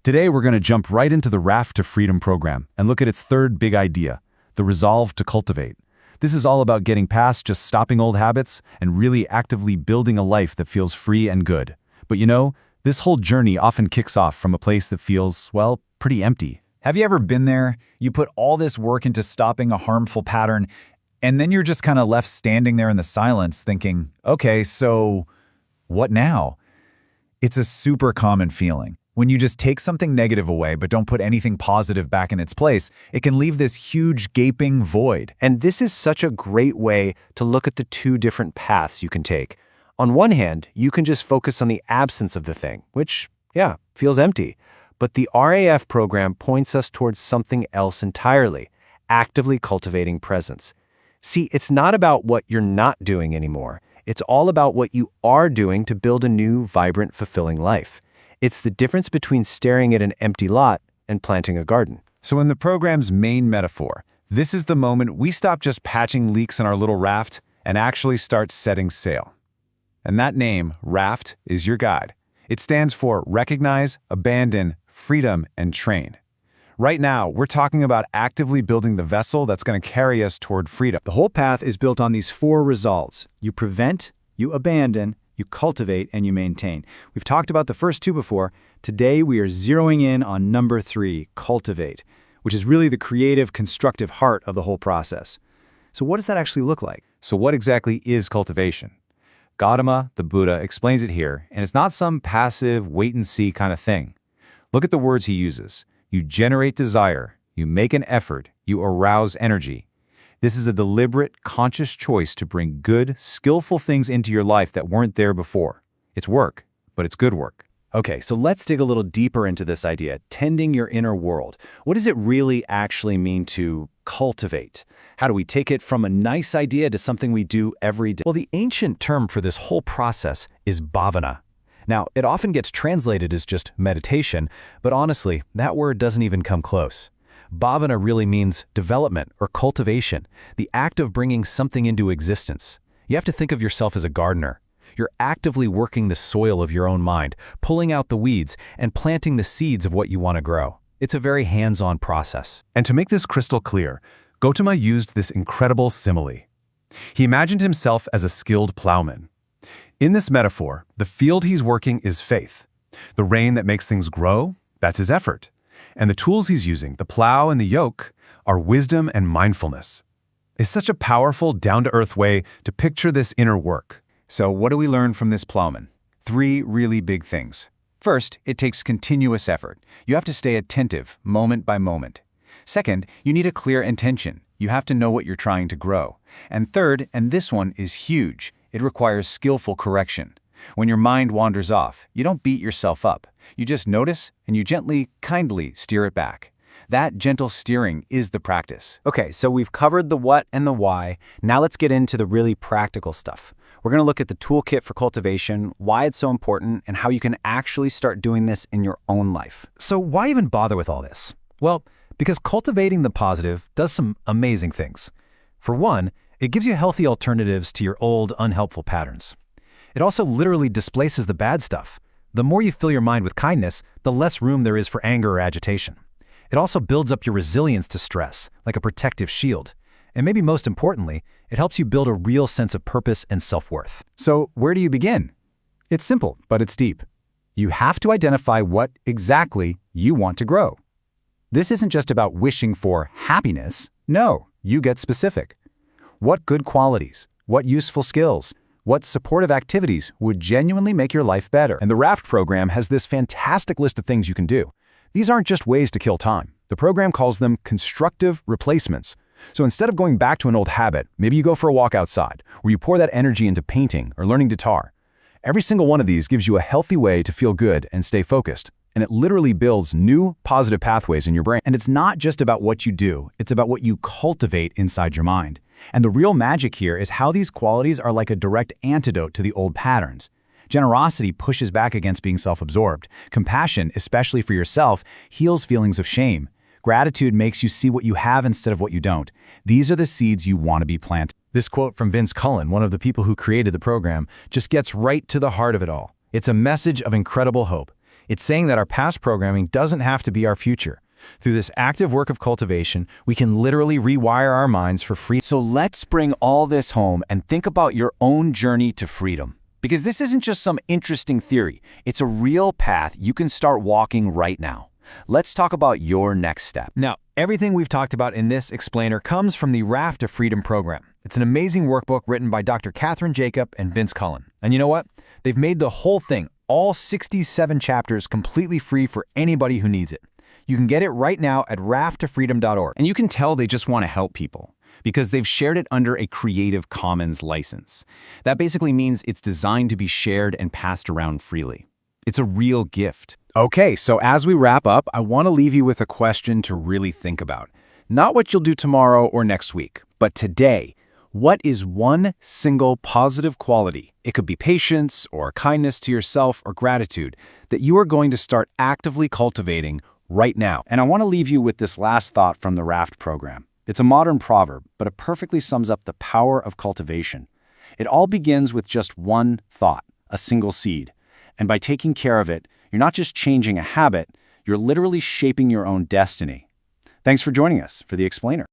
Today, we're going to jump right into the Raft to Freedom program and look at its third big idea, the resolve to cultivate. This is all about getting past just stopping old habits and really actively building a life that feels free and good. But you know, this whole journey often kicks off from a place that feels, well, pretty empty. Have you ever been there? You put all this work into stopping a harmful pattern, and then you're just kind of left standing there in the silence thinking, okay, so what now? It's a super common feeling. When you just take something negative away but don't put anything positive back in its place, it can leave this huge gaping void. And this is such a great way to look at the two different paths you can take. On one hand, you can just focus on the absence of the thing, which, yeah, feels empty. But the RAF program points us towards something else entirely, actively cultivating presence. See, it's not about what you're not doing anymore. It's all about what you are doing to build a new, vibrant, fulfilling life. It's the difference between staring at an empty lot and planting a garden. So in the program's main metaphor, this is the moment we stop just patching leaks in our little raft and actually start setting sail. And that name, Raft, is your guide. It stands for recognize, abandon, freedom, and train. Right now, we're talking about actively building the vessel that's going to carry us toward freedom. The whole path is built on these four resolves. You prevent, you abandon, you cultivate, and you maintain. We've talked about the first two before. Today, we are zeroing in on number 3, cultivate, which is really the creative, constructive heart of the whole process. So what does that actually look like? So what exactly is cultivation? Gotama, the Buddha, explains it here, and it's not some passive, wait-and-see kind of thing. Look at the words he uses. You generate desire, you make an effort, you arouse energy. This is a deliberate, conscious choice to bring good, skillful things into your life that weren't there before. It's work, but it's good work. Okay, so let's dig a little deeper into this idea, tending your inner world. What does it really actually mean to cultivate? How do we take it from a nice idea to something we do every day? Well, the ancient term for this whole process is bhavana. Now, it often gets translated as just meditation, but honestly, that word doesn't even come close. Bhavana really means development or cultivation, the act of bringing something into existence. You have to think of yourself as a gardener. You're actively working the soil of your own mind, pulling out the weeds, and planting the seeds of what you want to grow. It's a very hands-on process. And to make this crystal clear, Gotama used this incredible simile. He imagined himself as a skilled plowman. In this metaphor, the field he's working is faith. The rain that makes things grow, that's his effort. And the tools he's using, the plow and the yoke, are wisdom and mindfulness. It's such a powerful, down-to-earth way to picture this inner work. So what do we learn from this plowman? 3 really big things. First, it takes continuous effort. You have to stay attentive, moment by moment. Second, you need a clear intention. You have to know what you're trying to grow. And third, and this one is huge, it requires skillful correction. When your mind wanders off, you don't beat yourself up. You just notice and you gently, kindly steer it back. That gentle steering is the practice. Okay, so we've covered the what and the why. Now let's get into the really practical stuff. We're going to look at the toolkit for cultivation, why it's so important, and how you can actually start doing this in your own life. So why even bother with all this? Well, because cultivating the positive does some amazing things. For one, it gives you healthy alternatives to your old, unhelpful patterns. It also literally displaces the bad stuff. The more you fill your mind with kindness, the less room there is for anger or agitation. It also builds up your resilience to stress, like a protective shield. And maybe most importantly, it helps you build a real sense of purpose and self-worth. So where do you begin? It's simple, but it's deep. You have to identify what exactly you want to grow. This isn't just about wishing for happiness. No, you get specific. What good qualities, what useful skills, what supportive activities would genuinely make your life better? And the Raft program has this fantastic list of things you can do. These aren't just ways to kill time. The program calls them constructive replacements. So instead of going back to an old habit, maybe you go for a walk outside, where you pour that energy into painting or learning guitar. Every single one of these gives you a healthy way to feel good and stay focused. And it literally builds new, positive pathways in your brain. And it's not just about what you do, it's about what you cultivate inside your mind. And the real magic here is how these qualities are like a direct antidote to the old patterns. Generosity pushes back against being self-absorbed. Compassion, especially for yourself, heals feelings of shame. Gratitude makes you see what you have instead of what you don't. These are the seeds you want to be planting. This quote from Vince Cullen, one of the people who created the program, just gets right to the heart of it all. It's a message of incredible hope. It's saying that our past programming doesn't have to be our future. Through this active work of cultivation, we can literally rewire our minds for freedom. So let's bring all this home and think about your own journey to freedom. Because this isn't just some interesting theory. It's a real path you can start walking right now. Let's talk about your next step. Now, everything we've talked about in this explainer comes from the Raft to Freedom program. It's an amazing workbook written by Dr. Catherine Jacob and Vince Cullen. And you know what? They've made the whole thing, all 67 chapters, completely free for anybody who needs it. You can get it right now at rafttofreedom.org. And you can tell they just want to help people because they've shared it under a Creative Commons license. That basically means it's designed to be shared and passed around freely. It's a real gift. Okay, so as we wrap up, I want to leave you with a question to really think about. Not what you'll do tomorrow or next week, but today. What is one single positive quality, it could be patience or kindness to yourself or gratitude, that you are going to start actively cultivating right now? And I want to leave you with this last thought from the Raft program. It's a modern proverb, but it perfectly sums up the power of cultivation. It all begins with just one thought, a single seed. And by taking care of it, you're not just changing a habit, you're literally shaping your own destiny. Thanks for joining us for The Explainer.